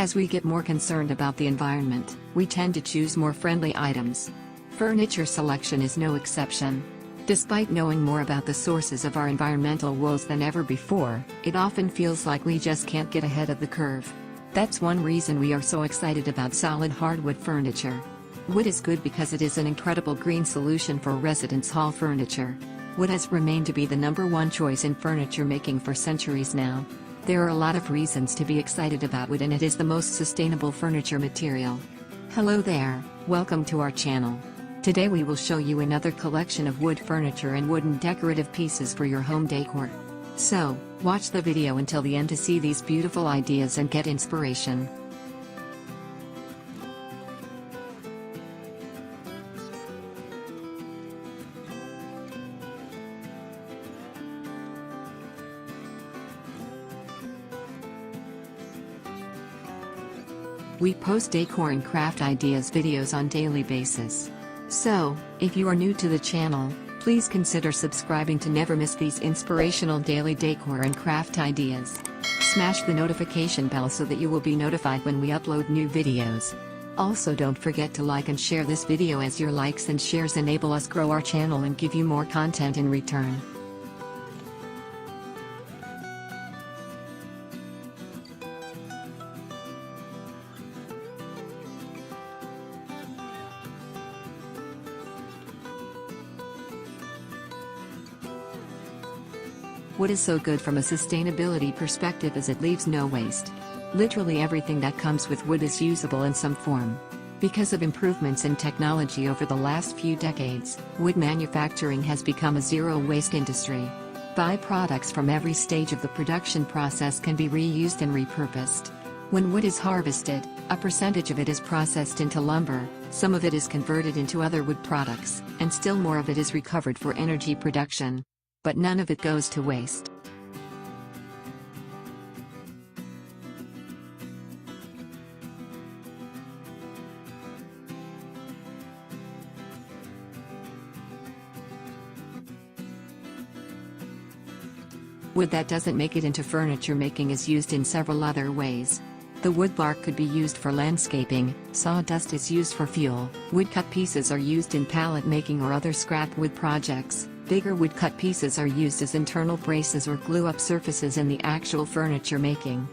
As we get more concerned about the environment, we tend to choose more friendly items. Furniture selection is no exception. Despite knowing more about the sources of our environmental woes than ever before, it often feels like we just can't get ahead of the curve. That's one reason we are so excited about solid hardwood furniture. Wood is good because it is an incredible green solution for residence hall furniture. Wood has remained to be the #1 choice in furniture making for centuries now. There are a lot of reasons to be excited about wood, and it is the most sustainable furniture material. Hello there, welcome to our channel. Today we will show you another collection of wood furniture and wooden decorative pieces for your home decor. So, watch the video until the end to see these beautiful ideas and get inspiration. We post decor and craft ideas videos on daily basis. So, if you are new to the channel, please consider subscribing to never miss these inspirational daily decor and craft ideas. Smash the notification bell so that you will be notified when we upload new videos. Also, don't forget to like and share this video, as your likes and shares enable us grow our channel and give you more content in return. Wood is so good from a sustainability perspective as it leaves no waste. Literally everything that comes with wood is usable in some form. Because of improvements in technology over the last few decades, wood manufacturing has become a zero-waste industry. Byproducts from every stage of the production process can be reused and repurposed. When wood is harvested, a percentage of it is processed into lumber, some of it is converted into other wood products, and still more of it is recovered for energy production. But none of it goes to waste. Wood that doesn't make it into furniture making is used in several other ways. The wood bark could be used for landscaping, sawdust is used for fuel, woodcut pieces are used in pallet making or other scrap wood projects. Bigger woodcut pieces are used as internal braces or glue-up surfaces in the actual furniture making.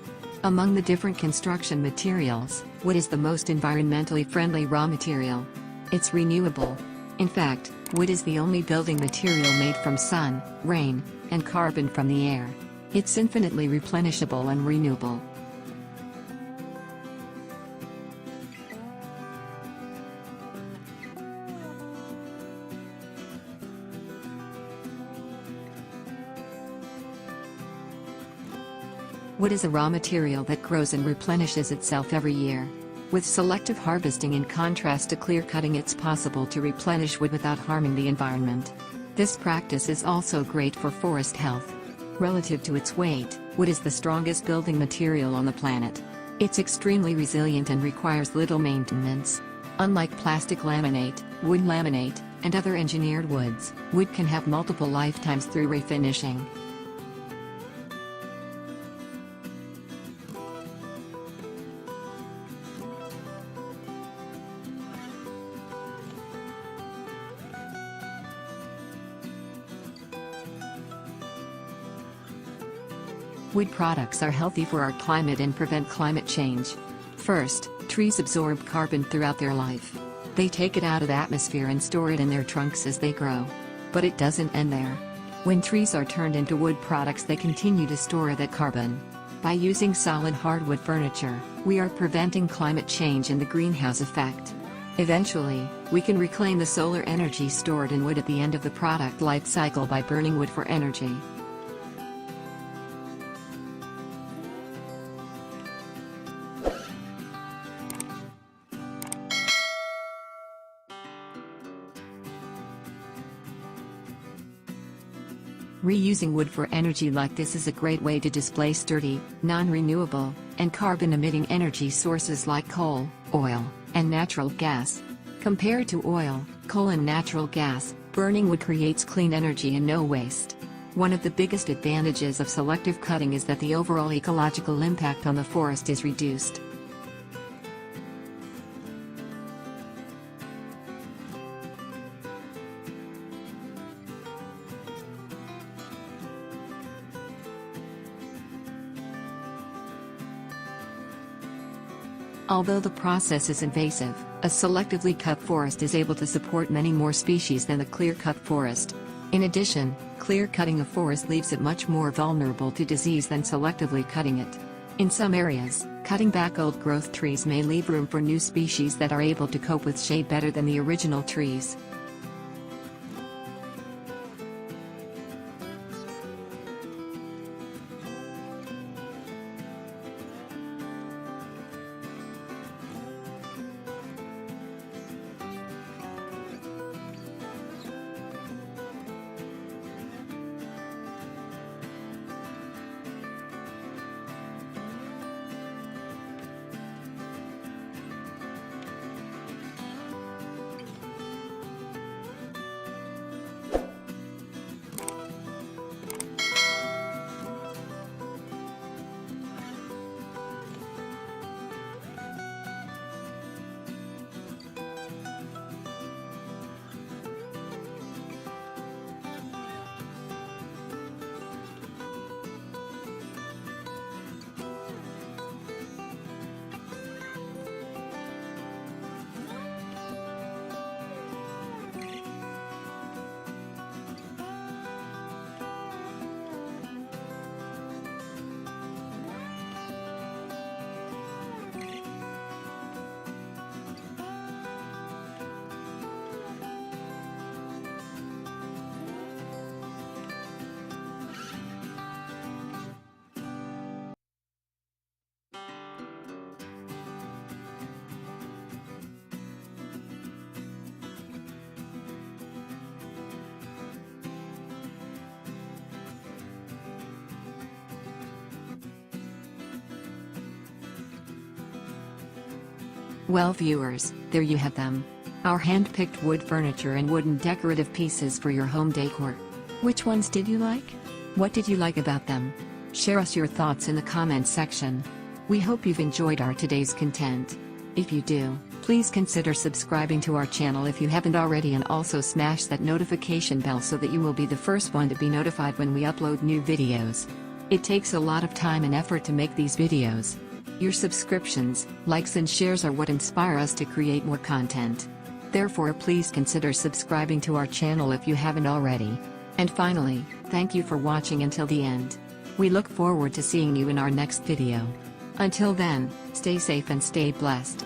Among the different construction materials, wood is the most environmentally friendly raw material. It's renewable. In fact, wood is the only building material made from sun, rain, and carbon from the air. It's infinitely replenishable and renewable. Wood is a raw material that grows and replenishes itself every year. With selective harvesting in contrast to clear cutting, it's possible to replenish wood without harming the environment. This practice is also great for forest health. Relative to its weight, wood is the strongest building material on the planet. It's extremely resilient and requires little maintenance. Unlike plastic laminate, wood laminate, and other engineered woods, wood can have multiple lifetimes through refinishing. Wood products are healthy for our climate and prevent climate change. First, trees absorb carbon throughout their life. They take it out of the atmosphere and store it in their trunks as they grow. But it doesn't end there. When trees are turned into wood products, they continue to store that carbon. By using solid hardwood furniture, we are preventing climate change and the greenhouse effect. Eventually, we can reclaim the solar energy stored in wood at the end of the product life cycle by burning wood for energy. Reusing wood for energy like this is a great way to displace dirty, non-renewable, and carbon-emitting energy sources like coal, oil, and natural gas. Compared to oil, coal and natural gas, burning wood creates clean energy and no waste. One of the biggest advantages of selective cutting is that the overall ecological impact on the forest is reduced. Although the process is invasive, a selectively cut forest is able to support many more species than the clear-cut forest. In addition, clear-cutting a forest leaves it much more vulnerable to disease than selectively cutting it. In some areas, cutting back old-growth trees may leave room for new species that are able to cope with shade better than the original trees. Well viewers, there you have them. Our hand-picked wood furniture and wooden decorative pieces for your home decor. Which ones did you like? What did you like about them? Share us your thoughts in the comments section. We hope you've enjoyed our today's content. If you do, please consider subscribing to our channel if you haven't already, and also smash that notification bell so that you will be the first one to be notified when we upload new videos. It takes a lot of time and effort to make these videos. Your subscriptions, likes and shares are what inspire us to create more content. Therefore, please consider subscribing to our channel if you haven't already. And finally, thank you for watching until the end. We look forward to seeing you in our next video. Until then, stay safe and stay blessed.